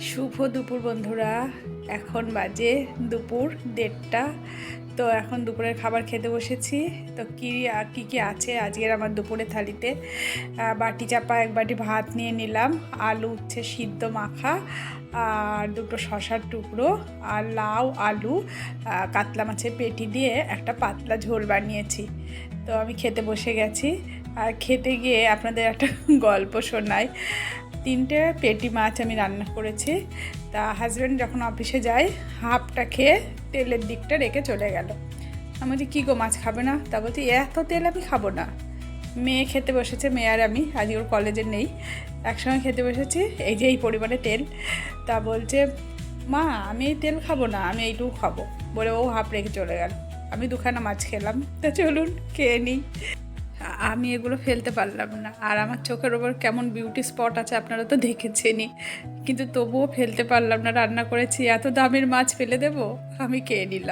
শুভ দুপুর বন্ধুরা। এখন বাজে দুপুর 1:30। তো এখন দুপুরের খাবার খেতে বসেছি। তো কী কী আছে আজকের আমার দুপুরের থালিতে, বাটি চাপা 1 বাটি ভাত নিয়ে নিলাম, আলু উচ্ছে সিদ্ধ মাখা, আর 2টো শশার টুকরো, আর লাউ আলু কাতলা মাছের পেটি দিয়ে একটা পাতলা ঝোল বানিয়েছি। তো আমি খেতে বসে গেছি। আর খেতে গিয়ে আপনাদের একটা গল্প শোনাই। 3টে পেটি মাছ আমি রান্না করেছি। তা হাজব্যান্ড যখন অফিসে যায় হাফটা খেয়ে তেলের দিকটা রেখে চলে গেল। আমি বলছি কী গো, মাছ খাবে না? তা বলছি এত তেল আমি খাবো না। মেয়ে খেতে বসেছে, মেয়ে আর আমি, আজকে ওর কলেজে নেই, একসঙ্গে খেতে বসেছি। এই যে এই পরিমাণে তেল। তা বলছে মা আমি এই তেল খাবো না, আমি এইটুকু খাবো, বলে ও হাফ রেখে চলে গেল। আমি 2খানা মাছ খেলাম। তা চলুন খেয়ে নিই। আমি এগুলো ফেলতে পারলাম না। আর আমার চোখের ওপর কেমন বিউটি স্পট আছে আপনারা তো দেখেছেনই, কিন্তু তবুও ফেলতে পারলাম না। রান্না করেছি, এত দামের মাছ ফেলে দেবো? আমি খেয়ে নিলাম।